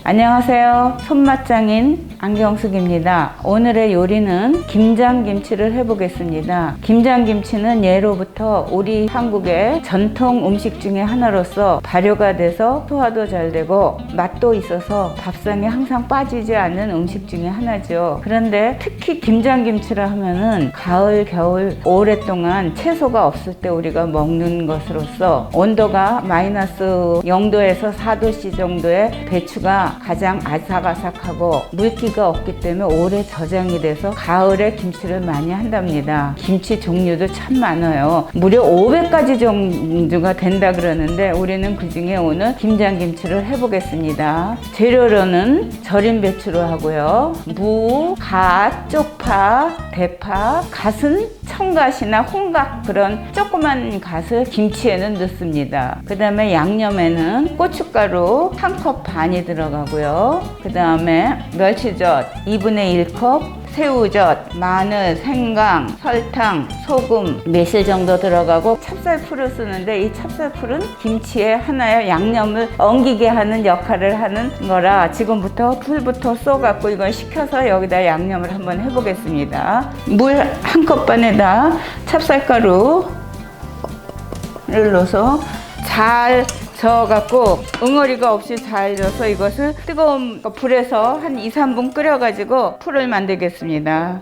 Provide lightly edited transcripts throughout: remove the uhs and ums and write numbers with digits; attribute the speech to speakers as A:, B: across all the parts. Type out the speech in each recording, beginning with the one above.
A: 안녕하세요. 손맛장인 안경숙입니다. 오늘의 요리는 김장김치를 해보겠습니다. 김장김치는 예로부터 우리 한국의 전통 음식 중에 하나로서 발효가 돼서 소화도 잘 되고 맛도 있어서 밥상에 항상 빠지지 않는 음식 중에 하나죠. 그런데 특히 김장김치라 하면은 가을, 겨울 오랫동안 채소가 없을 때 우리가 먹는 것으로서 온도가 마이너스 0도에서 4도씨 정도의 배추가 가장 아삭아삭하고 물기가 없기 때문에 오래 저장이 돼서 가을에 김치를 많이 한답니다. 김치 종류도 참 많아요. 무려 500가지 정도가 된다 그러는데 우리는 그 중에 오늘 김장김치를 해보겠습니다. 재료로는 절인 배추로 하고요. 무, 갓, 쪽파, 대파, 갓은 청갓이나 홍갓 그런 조그만 갓을 김치에는 넣습니다. 그 다음에 양념에는 고춧가루 1컵 반이 들어가고요. 그 다음에 멸치젓 2분의 1컵, 새우젓, 마늘, 생강, 설탕, 소금, 매실 정도 들어가고 찹쌀풀을 쓰는데 이 찹쌀풀은 김치에 하나의 양념을 엉기게 하는 역할을 하는 거라 지금부터 풀부터 쏘갖고 이걸 식혀서 여기다 양념을 한번 해보겠습니다. 물 1컵 반에다 찹쌀가루를 넣어서 잘 저어갖고 응어리가 없이 잘 져서 이것을 뜨거운 불에서 한 2~3분 끓여가지고 풀을 만들겠습니다.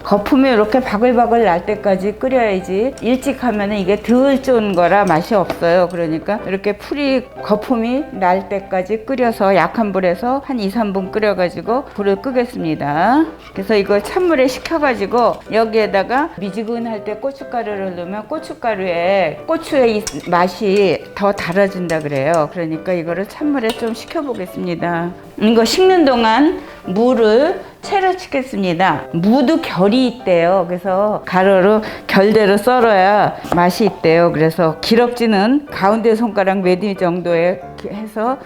A: 거품이 이렇게 바글바글 날 때까지 끓여야지 일찍 하면 이게 덜 쫀 거라 맛이 없어요. 그러니까 이렇게 풀이 거품이 날 때까지 끓여서 약한 불에서 한 2~3분 끓여가지고 불을 끄겠습니다. 그래서 이걸 찬물에 식혀가지고 여기에다가 미지근할 때 고춧가루를 넣으면 고춧가루에 고추의 맛이 더 달아진다 그래요. 그러니까 이거를 찬물에 좀 식혀보겠습니다. 이거 식는 동안 무를 채를 치겠습니다. 무도 결이 있대요. 그래서 가루로 결대로 썰어야 맛이 있대요. 그래서 기럭지는 가운데 손가락 매디 정도에 해서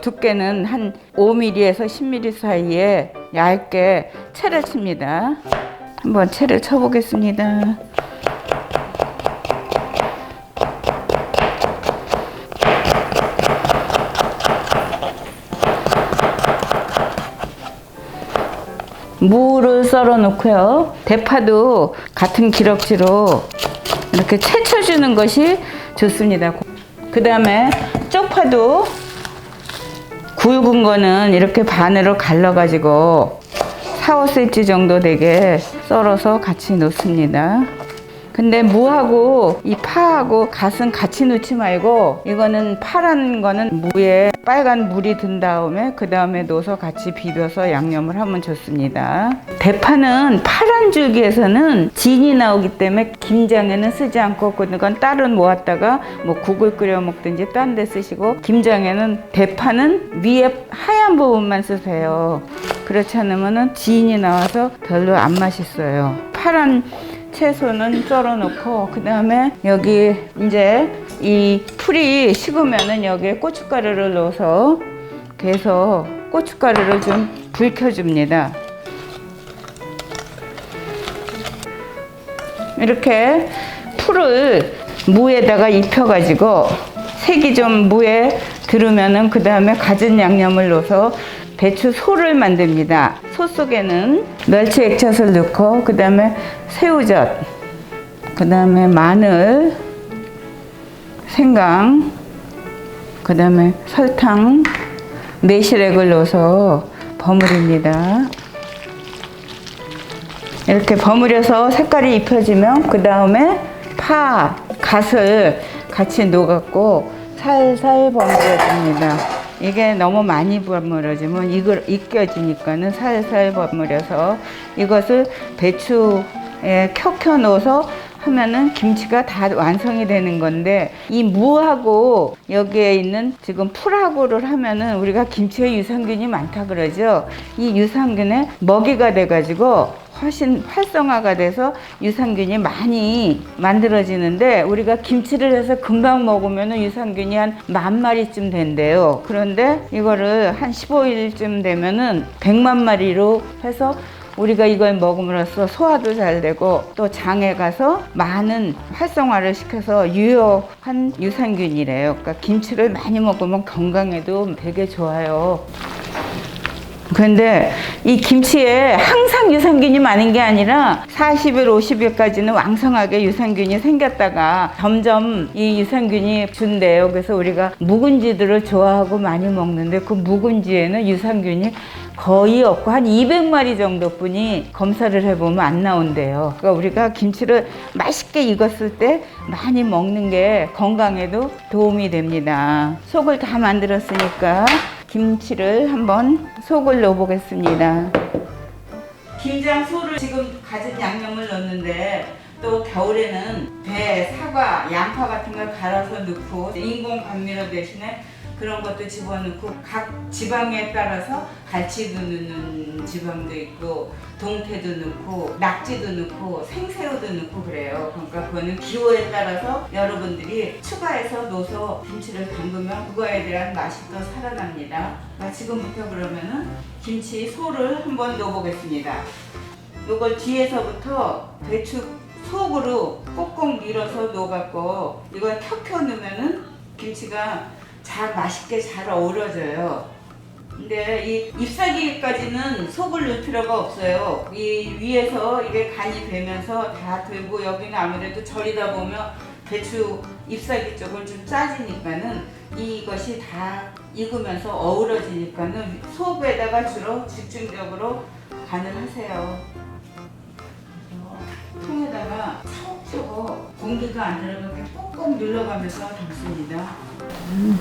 A: 두께는 한 5mm에서 10mm 사이에 얇게 채를 칩니다. 한번 채를 쳐보겠습니다. 무를 썰어 놓고요. 대파도 같은 기럭지로 이렇게 채쳐주는 것이 좋습니다. 그 다음에 쪽파도 굵은 거는 이렇게 반으로 갈라가지고 4~5cm 정도 되게 썰어서 같이 넣습니다. 근데 무하고 이 파하고 갓은 같이 넣지 말고 이거는 파란 거는 무에 빨간 물이 든 다음에 그 다음에 넣어서 같이 비벼서 양념을 하면 좋습니다. 대파는 파란 줄기에서는 진이 나오기 때문에 김장에는 쓰지 않고 그건 따로 모았다가 뭐 국을 끓여 먹든지 딴 데 쓰시고 김장에는 대파는 위에 하얀 부분만 쓰세요. 그렇지 않으면 진이 나와서 별로 안 맛있어요. 파란 채소는 썰어 놓고 그 다음에 여기 이제 이 풀이 식으면은 여기에 고춧가루를 넣어서 계속 고춧가루를 좀 불켜줍니다. 이렇게 풀을 무에다가 입혀가지고 색이 좀 무에 들으면은 그 다음에 갖은 양념을 넣어서 배추 소를 만듭니다. 소 속에는 멸치 액젓을 넣고 그 다음에 새우젓, 그 다음에 마늘, 생강, 그 다음에 설탕, 매실액을 넣어서 버무립니다. 이렇게 버무려서 색깔이 입혀지면 그 다음에 파, 갓을 같이 넣어갖고 살살 버무려줍니다. 이게 너무 많이 버무려지면 이걸 익혀지니까는 살살 버무려서 이것을 배추에 켜켜 넣어서 하면은 김치가 다 완성이 되는 건데 이 무하고 여기에 있는 지금 풀하고를 하면은 우리가 김치에 유산균이 많다 그러죠. 이 유산균에 먹이가 돼가지고 훨씬 활성화가 돼서 유산균이 많이 만들어지는데 우리가 김치를 해서 금방 먹으면 유산균이 한 10,000마리쯤 된대요. 그런데 이거를 한 15일쯤 되면은 100만 마리로 해서 우리가 이걸 먹음으로써 소화도 잘 되고 또 장에 가서 많은 활성화를 시켜서 유효한 유산균이래요. 그러니까 김치를 많이 먹으면 건강에도 되게 좋아요. 그런데 이 김치에 항상 유산균이 많은 게 아니라 40일, 50일까지는 왕성하게 유산균이 생겼다가 점점 이 유산균이 준대요. 그래서 우리가 묵은지들을 좋아하고 많이 먹는데 그 묵은지에는 유산균이 거의 없고 한 200마리 정도뿐이 검사를 해보면 안 나온대요. 그러니까 우리가 김치를 맛있게 익었을 때 많이 먹는 게 건강에도 도움이 됩니다. 속을 다 만들었으니까 김치를 한번 속을 넣어 보겠습니다. 김장 소를 지금 가진 양념을 넣는데 또 겨울에는 배, 사과, 양파 같은 걸 갈아서 넣고 인공 감미료 대신에 그런 것도 집어넣고 각 지방에 따라서 갈치도 넣는 지방도 있고 동태도 넣고 낙지도 넣고 생새우도 넣고 그래요. 그러니까 그거는 기호에 따라서 여러분들이 추가해서 넣어서 김치를 담그면 그거에 대한 맛이 또 살아납니다. 지금부터 그러면은 김치 소를 한번 넣어보겠습니다. 요걸 뒤에서부터 배추 속으로 꼭꼭 밀어서 넣어갖고 이걸 켜켜 넣으면은 김치가 맛있게 잘 어우러져요. 근데 이 잎사귀까지는 속을 넣을 필요가 없어요. 이 위에서 이게 간이 되면서 다 들고 여기는 아무래도 절이다 보면 배추 잎사귀 쪽은 좀 짜지니까는 이것이 다 익으면서 어우러지니까는 속에다가 주로 집중적으로 간을 하세요. 통에다가 차곡차곡 공기가 안 들어가게 꼭꼭 눌러가면서 담습니다.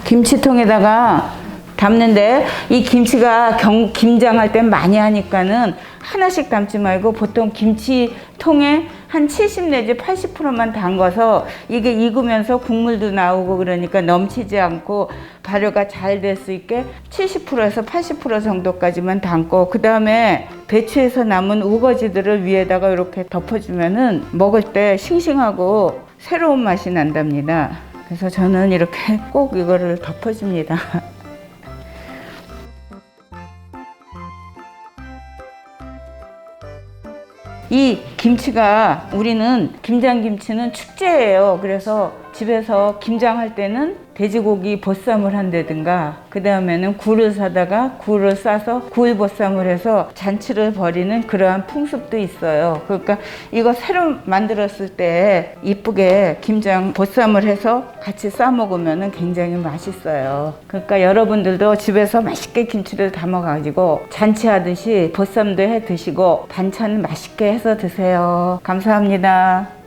A: 김치통에다가 담는데 이 김치가 김장할 때 많이 하니까는 하나씩 담지 말고 보통 김치통에 한 70 내지 80%만 담가서 이게 익으면서 국물도 나오고 그러니까 넘치지 않고 발효가 잘 될 수 있게 70%에서 80% 정도까지만 담고 그 다음에 배추에서 남은 우거지들을 위에다가 이렇게 덮어주면은 먹을 때 싱싱하고 새로운 맛이 난답니다. 그래서 저는 이렇게 꼭 이거를 덮어줍니다. 이 김치가 우리는 김장김치는 축제예요. 그래서 집에서 김장할 때는 돼지고기 보쌈을 한다든가 그 다음에는 굴을 사다가 굴을 싸서 굴 보쌈을 해서 잔치를 벌이는 그러한 풍습도 있어요. 그러니까 이거 새로 만들었을 때 이쁘게 김장 보쌈을 해서 같이 싸 먹으면 굉장히 맛있어요. 그러니까 여러분들도 집에서 맛있게 김치를 담아 가지고 잔치하듯이 보쌈도 해 드시고 반찬 맛있게 해서 드세요. 감사합니다.